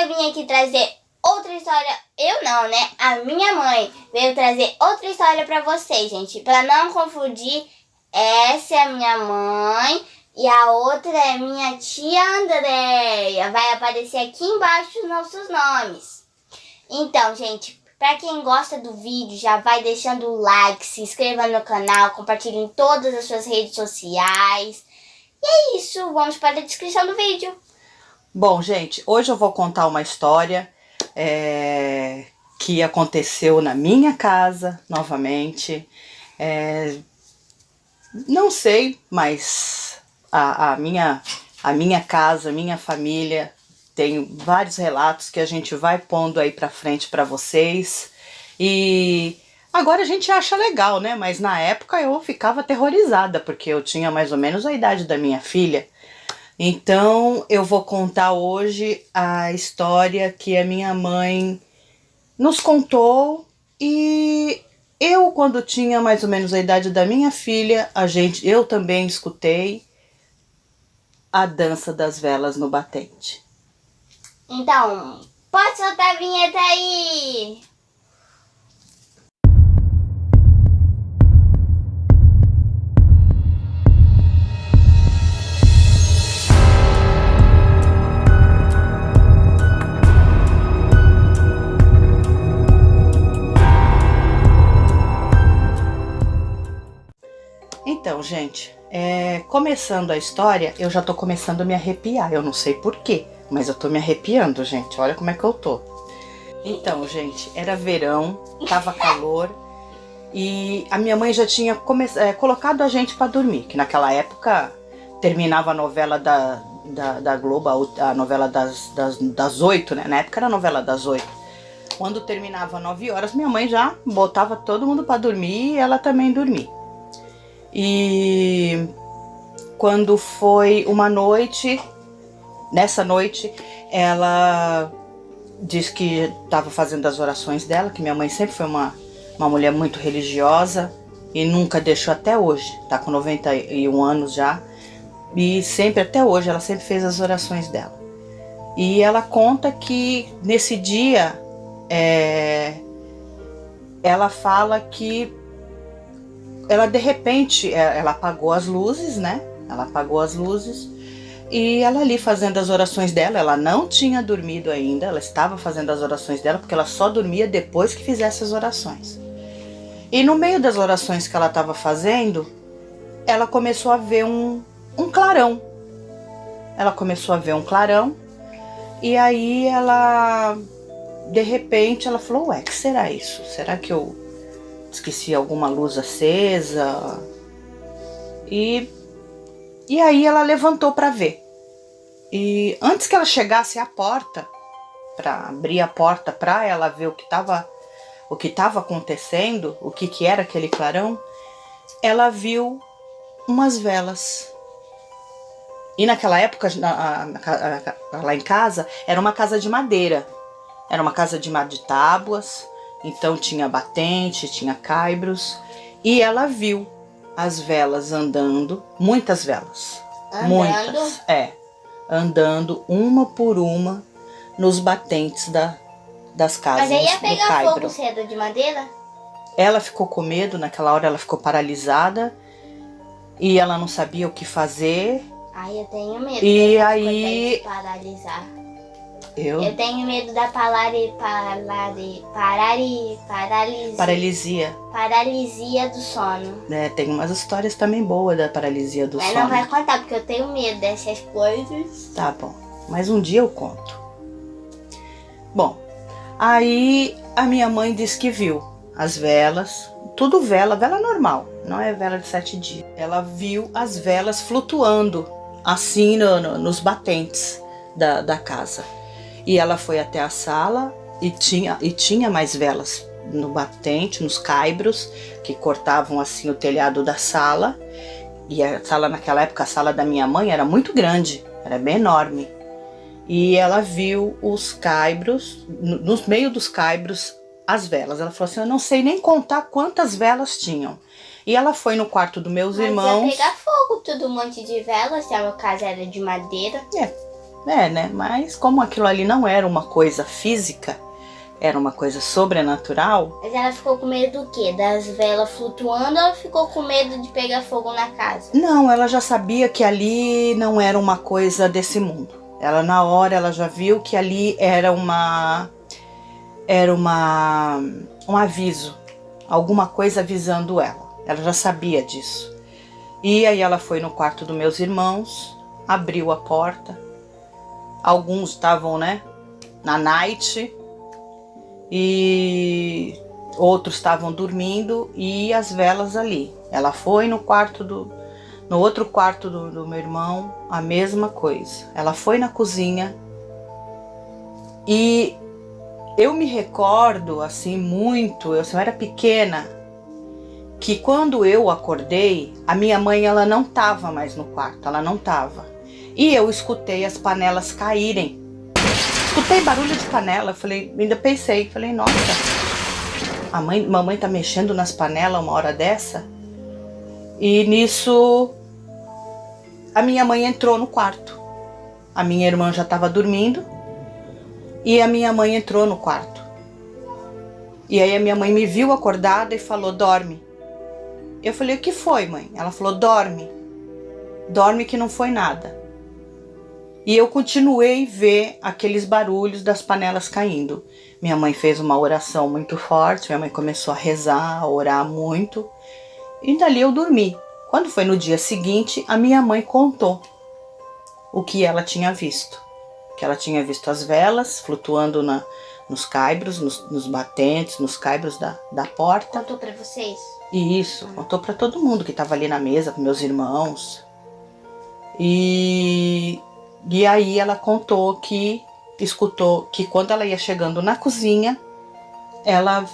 eu vim aqui trazer outra história. Eu não, né? A minha mãe veio trazer outra história pra vocês, gente. Pra não confundir, essa é a minha mãe e a outra é minha tia Andréia. Vai aparecer aqui embaixo os nossos nomes. Então, gente, pra quem gosta do vídeo, já vai deixando o like, se inscreva no canal, compartilhe em todas as suas redes sociais. E é isso, vamos para a descrição do vídeo. Bom, gente, hoje eu vou contar uma história que aconteceu na minha casa, novamente. Não sei, mas a minha casa, a minha família, tem vários relatos que a gente vai pondo aí pra frente pra vocês. E agora a gente acha legal, né? Mas na época eu ficava aterrorizada, porque eu tinha mais ou menos a idade da minha filha. Então eu vou contar hoje a história que a minha mãe nos contou, e eu, quando tinha mais ou menos a idade da minha filha, eu também escutei a dança das velas no batente. Então, pode soltar a vinheta aí! Então, gente, começando a história, eu já tô começando a me arrepiar. Eu não sei porquê, mas eu tô me arrepiando, gente. Olha como é que eu tô. Então, gente, era verão, tava calor, e a minha mãe já tinha colocado a gente pra dormir, que naquela época terminava a novela da Globo, a novela das 8, né? Na época era a novela das 8. Quando terminava 9 horas, minha mãe já botava todo mundo pra dormir e ela também dormia. E quando foi uma noite, nessa noite, ela disse que estava fazendo as orações dela, que minha mãe sempre foi uma mulher muito religiosa e nunca deixou até hoje, tá com 91 anos já, e sempre, até hoje, ela sempre fez as orações dela. E ela conta que nesse dia, ela fala que ela, de repente, ela apagou as luzes, né? Ela apagou as luzes e ela ali fazendo as orações dela. Ela não tinha dormido ainda, ela estava fazendo as orações dela, porque ela só dormia depois que fizesse as orações. E no meio das orações que ela estava fazendo, ela começou a ver um clarão. Ela começou a ver um clarão e aí ela, de repente, ela falou: ué, que será isso? Será que eu esqueci alguma luz acesa? E aí ela levantou para ver. E antes que ela chegasse à porta, para abrir a porta para ela ver o que estava acontecendo, o que era aquele clarão, ela viu umas velas. E naquela época, lá em casa, era uma casa de madeira. Era uma casa de tábuas. Então tinha batente, tinha caibros, e ela viu as velas andando, muitas velas, muitas, andando uma por uma nos batentes das casas. Mas aí ia do pegar caibro. fogo cedo de madeira? Ela ficou com medo, naquela hora ela ficou paralisada e ela não sabia o que fazer. Ai, eu tenho medo. E aí de paralisar. Eu tenho medo da paralisia do sono. Tem umas histórias também boas da paralisia do sono. Mas não vai contar, porque eu tenho medo dessas coisas. Tá bom, mas um dia eu conto. Bom, aí a minha mãe disse que viu as velas, tudo vela normal, não é vela de 7 dias. Ela viu as velas flutuando assim nos batentes da casa. E ela foi até a sala e tinha mais velas no batente, nos caibros, que cortavam assim o telhado da sala. E a sala, naquela época, a sala da minha mãe era muito grande, era bem enorme. E ela viu os caibros, no meio dos caibros, as velas. Ela falou assim: eu não sei nem contar quantas velas tinham. E ela foi no quarto dos meus irmãos. Mas ia pegar fogo tudo, um monte de velas, se a minha casa era de madeira. né? Mas como aquilo ali não era uma coisa física, era uma coisa sobrenatural. Mas ela ficou com medo do quê? Das velas flutuando ou ela ficou com medo de pegar fogo na casa? Não, ela já sabia que ali não era uma coisa desse mundo. Ela na hora ela já viu que ali era um aviso, alguma coisa avisando ela. Ela já sabia disso. E aí ela foi no quarto dos meus irmãos, abriu a porta. Alguns estavam, né, na night e outros estavam dormindo e as velas ali. Ela foi no outro quarto do meu irmão, a mesma coisa. Ela foi na cozinha e eu me recordo assim muito, eu era pequena, que quando eu acordei, a minha mãe ela não estava mais no quarto, ela não estava. E eu escutei as panelas caírem. Escutei barulho de panela, ainda pensei, nossa, mamãe tá mexendo nas panelas uma hora dessa? E nisso a minha mãe entrou no quarto. A minha irmã já estava dormindo e a minha mãe entrou no quarto. E aí a minha mãe me viu acordada e falou, dorme. Eu falei, o que foi, mãe? Ela falou, dorme. Dorme que não foi nada. E eu continuei a ver aqueles barulhos das panelas caindo. Minha mãe fez uma oração muito forte, minha mãe começou a rezar, a orar muito. E dali eu dormi. Quando foi no dia seguinte, a minha mãe contou o que ela tinha visto. Que ela tinha visto as velas flutuando nos caibros, nos batentes, nos caibros da porta. Contou pra vocês? E isso, contou pra todo mundo que estava ali na mesa, com meus irmãos. E aí ela contou escutou que quando ela ia chegando na cozinha, ela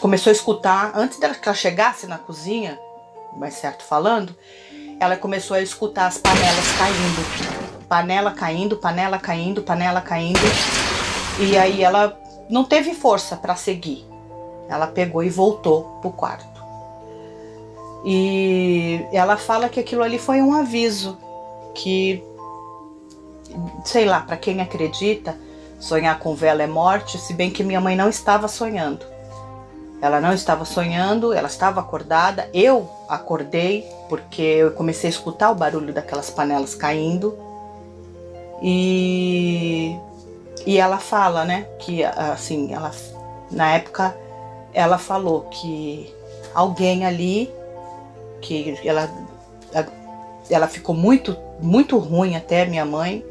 começou a escutar, antes que ela chegasse na cozinha, mais certo falando, ela começou a escutar as panelas caindo. Panela caindo, panela caindo, panela caindo. E aí ela não teve força para seguir. Ela pegou e voltou pro quarto. E ela fala que aquilo ali foi um aviso, que, sei lá, para quem acredita, sonhar com vela é morte, se bem que minha mãe não estava sonhando. Ela não estava sonhando, ela estava acordada. Eu acordei porque eu comecei a escutar o barulho daquelas panelas caindo. E ela fala, né, que assim, na época ela falou que alguém ali, que ela ficou muito, muito ruim até, minha mãe,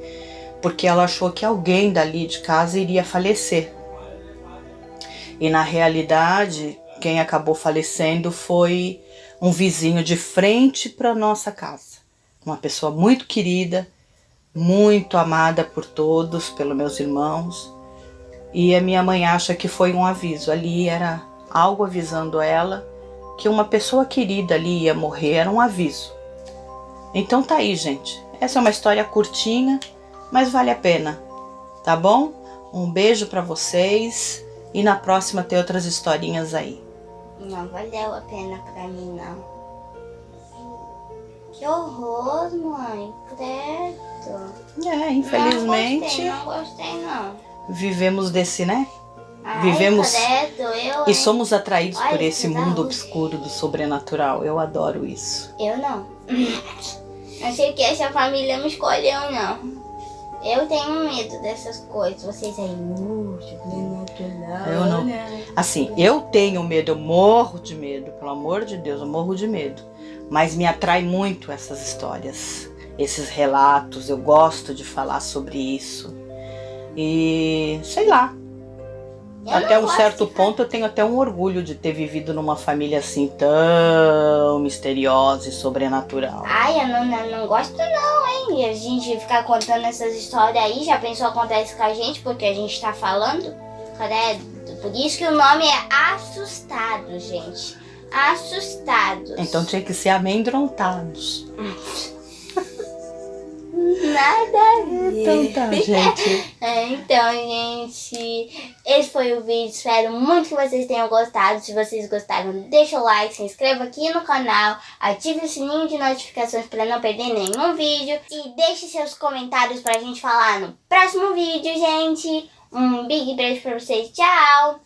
porque ela achou que alguém dali de casa iria falecer. E na realidade, quem acabou falecendo foi um vizinho de frente para nossa casa. Uma pessoa muito querida, muito amada por todos, pelos meus irmãos. E a minha mãe acha que foi um aviso. Ali era algo avisando ela que uma pessoa querida ali ia morrer, era um aviso. Então tá aí, gente. Essa é uma história curtinha, mas vale a pena, tá bom? Um beijo pra vocês e na próxima tem outras historinhas aí. Não valeu a pena pra mim, não. Que horror, mãe. Credo. Infelizmente. Não gostei, não. Vivemos desse, né? Ai, Vivemos credo, e somos atraídos por Olha, esse que mundo da obscuro do sobrenatural. Eu adoro isso. Eu não. Achei que essa família me escolheu, não. Eu tenho medo dessas coisas. Vocês aí, sobrenatural. Eu não. Assim, eu tenho medo, eu morro de medo. Pelo amor de Deus, eu morro de medo. Mas me atrai muito essas histórias, esses relatos. Eu gosto de falar sobre isso. E sei lá. Até um certo ponto eu tenho até um orgulho de ter vivido numa família assim tão misteriosa e sobrenatural. Ai, eu não gosto não, hein? E a gente ficar contando essas histórias aí, já pensou acontece com a gente porque a gente tá falando? Credo. Por isso que o nome é Assustado, gente. Assustados. Então tinha que ser amedrontados. Nada a ver. Então tá, gente. Então, gente, Esse foi o vídeo, espero muito que vocês tenham gostado. Se vocês gostaram, deixa o like, se inscreva aqui no canal, ative o sininho de notificações para não perder nenhum vídeo e deixe seus comentários pra gente falar no próximo vídeo, gente. Um big beijo pra vocês, tchau!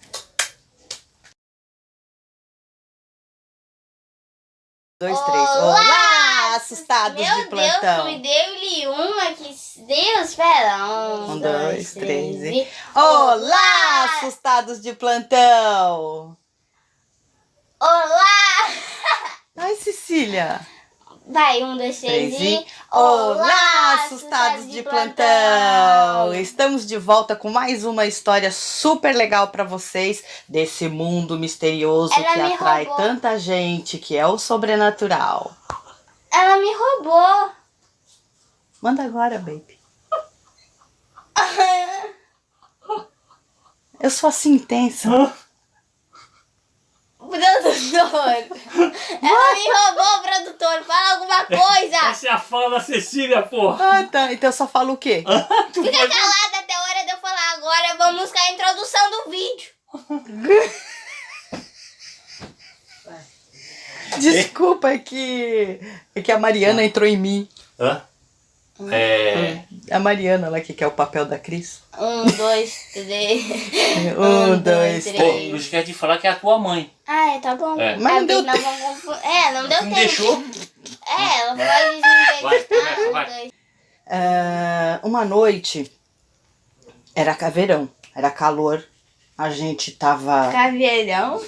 2, 3. Olá, assustados Meu de plantão. Deus, me deu-lhe um aqui. Deus, espera. 1, 2, 3 e... Olá, assustados de plantão. Olá! Ai, Cecília. Vai, 1, 2, 3 e... Olá, assustados de plantão. Estamos de volta com mais uma história super legal pra vocês desse mundo misterioso Ela que me atrai roubou. tanta gente, que é o sobrenatural. Ela me roubou. Manda agora, baby. Eu sou assim intensa. Produtor. Ela me roubou, produtor. Fala alguma coisa. Essa é a fala da Cecília, porra. Ah, tá. Então eu só falo o quê? Fica calada até a hora de eu falar. Agora vamos com a introdução do vídeo. Desculpa, é que a Mariana entrou em mim. Hã? A Mariana lá que quer o papel da Cris. 1, 2, 3. 1, 2, Pô, 3. não esquece de falar que é a tua mãe. Ah, tá bom. É. Mas não deu Talvez não vão confundir. É, não deu Não tempo. deixou? É, ela pode dizer. Vai, começa, vai. 1, 2. Uma noite, era verão, era calor, a gente tava... Caveirão.